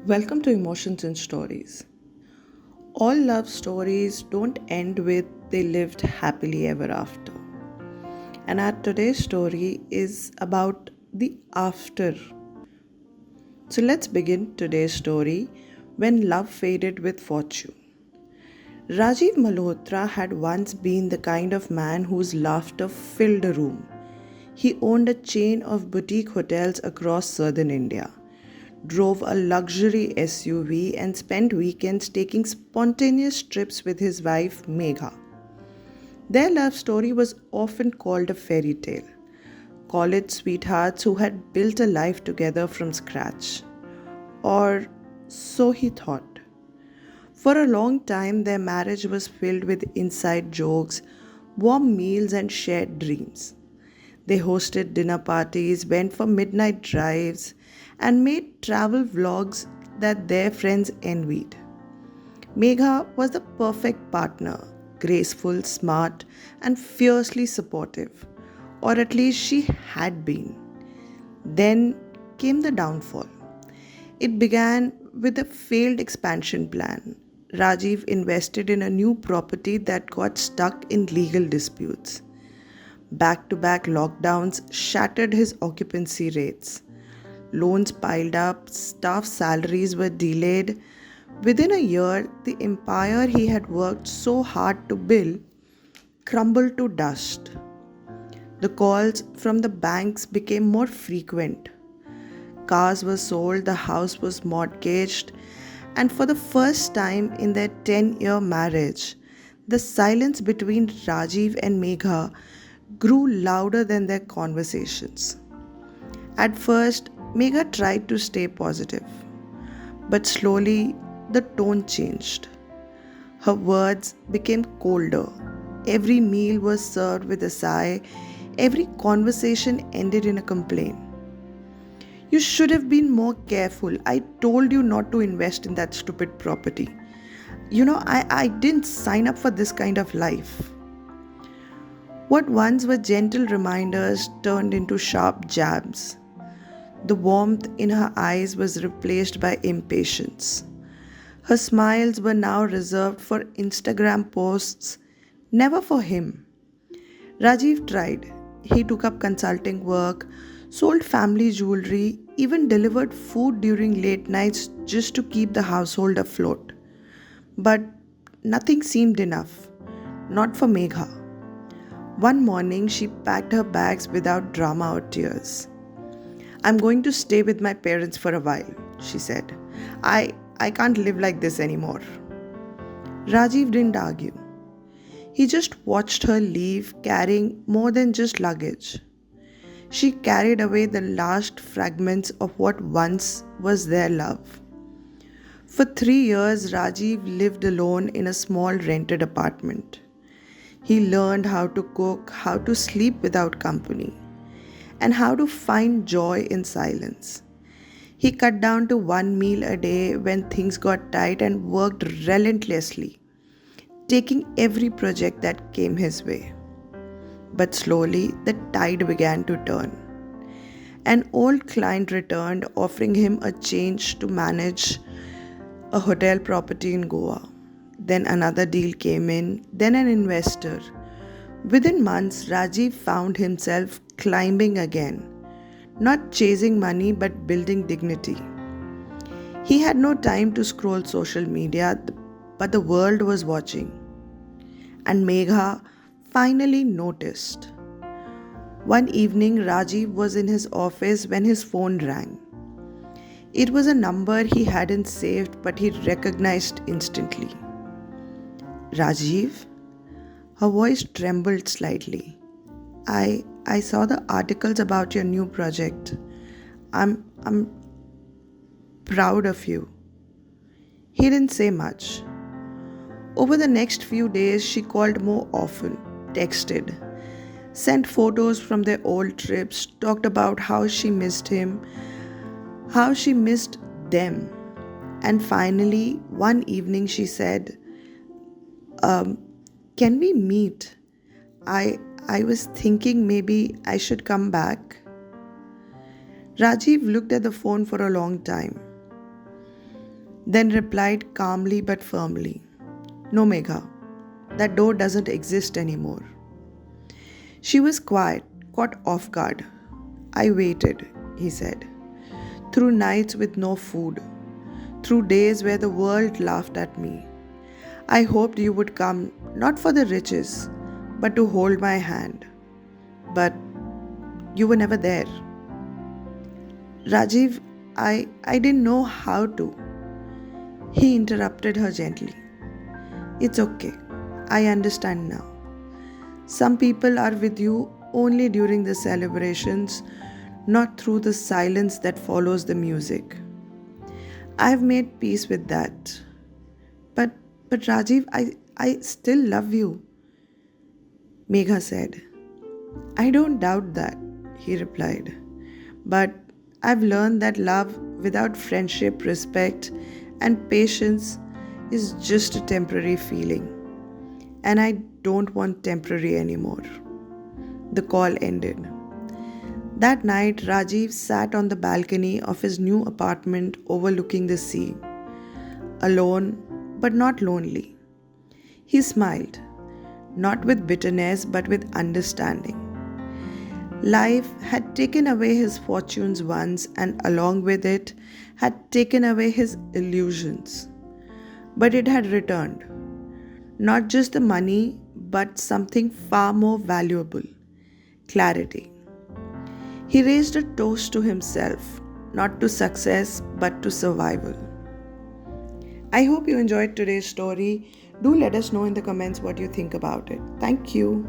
Welcome to Emotions and Stories. All love stories don't end with they lived happily ever after. And our today's story is about the after. So let's begin today's story when love faded with fortune. Rajiv Malhotra had once been the kind of man whose laughter filled a room. He owned a chain of boutique hotels across southern India, drove a luxury SUV, and spent weekends taking spontaneous trips with his wife Megha. Their love story was often called a fairy tale. College sweethearts who had built a life together from scratch. Or so he thought. For a long time, their marriage was filled with inside jokes, warm meals, and shared dreams. They hosted dinner parties, went for midnight drives, and made travel vlogs that their friends envied. Megha was the perfect partner, graceful, smart, and fiercely supportive. Or at least she had been. Then came the downfall. It began with a failed expansion plan. Rajiv invested in a new property that got stuck in legal disputes. Back to back lockdowns shattered his occupancy rates. Loans piled up, staff salaries were delayed. Within a year, the empire he had worked so hard to build crumbled to dust. The calls from the banks became more frequent. Cars were sold, the house was mortgaged, and for the first time in their 10-year marriage, the silence between Rajiv and Megha grew louder than their conversations. At first, Megha tried to stay positive, but slowly the tone changed. Her words became colder. Every meal was served with a sigh. Every conversation ended in a complaint. You should have been more careful. I told you not to invest in that stupid property. I didn't sign up for this kind of life. What once were gentle reminders turned into sharp jabs. The warmth in her eyes was replaced by impatience. Her smiles were now reserved for Instagram posts, never for him. Rajiv tried. He took up consulting work, sold family jewelry, even delivered food during late nights just to keep the household afloat. But nothing seemed enough. Not for Megha. One morning, she packed her bags without drama or tears. I'm going to stay with my parents for a while, she said. I can't live like this anymore. Rajiv didn't argue. He just watched her leave carrying more than just luggage. She carried away the last fragments of what once was their love. For 3 years, Rajiv lived alone in a small rented apartment. He learned how to cook, how to sleep without company, and how to find joy in silence. He cut down to one meal a day when things got tight and worked relentlessly, taking every project that came his way. But slowly, the tide began to turn. An old client returned, offering him a change to manage a hotel property in Goa. Then another deal came in, then an investor. Within months, Rajiv found himself climbing again, not chasing money but building dignity. He had no time to scroll social media, but the world was watching. And Megha finally noticed. One evening, Rajiv was in his office when his phone rang. It was a number he hadn't saved, but he recognized instantly. Rajiv? Her voice trembled slightly. I saw the articles about your new project. I'm proud of you. He didn't say much. Over the next few days, she called more often, texted, sent photos from their old trips, talked about how she missed him, how she missed them. And finally, one evening she said, Can we meet? I was thinking maybe I should come back. Rajiv looked at the phone for a long time. then replied calmly but firmly, "No, Megha, that door doesn't exist anymore." She was quiet, caught off guard. "I waited," he said, "through nights with no food, through days where the world laughed at me. I hoped you would come, not for the riches, but to hold my hand. But you were never there." "Rajiv, I didn't know how to." He interrupted her gently. "It's okay. I understand now. Some people are with you only during the celebrations, not through the silence that follows the music. I've made peace with that. But but Rajiv, I still love you," Megha said. "I don't doubt that," he replied. "But I've learned that love without friendship, respect, and patience is just a temporary feeling. And I don't want temporary anymore." The call ended. That night, Rajiv sat on the balcony of his new apartment overlooking the sea, alone but not lonely. He smiled, not with bitterness but with understanding. Life had taken away his fortunes once, and along with it, had taken away his illusions. But it had returned. Not just the money, but something far more valuable: clarity. He raised a toast to himself, not to success, but to survival. I hope you enjoyed today's story. Do let us know in the comments what you think about it. Thank you.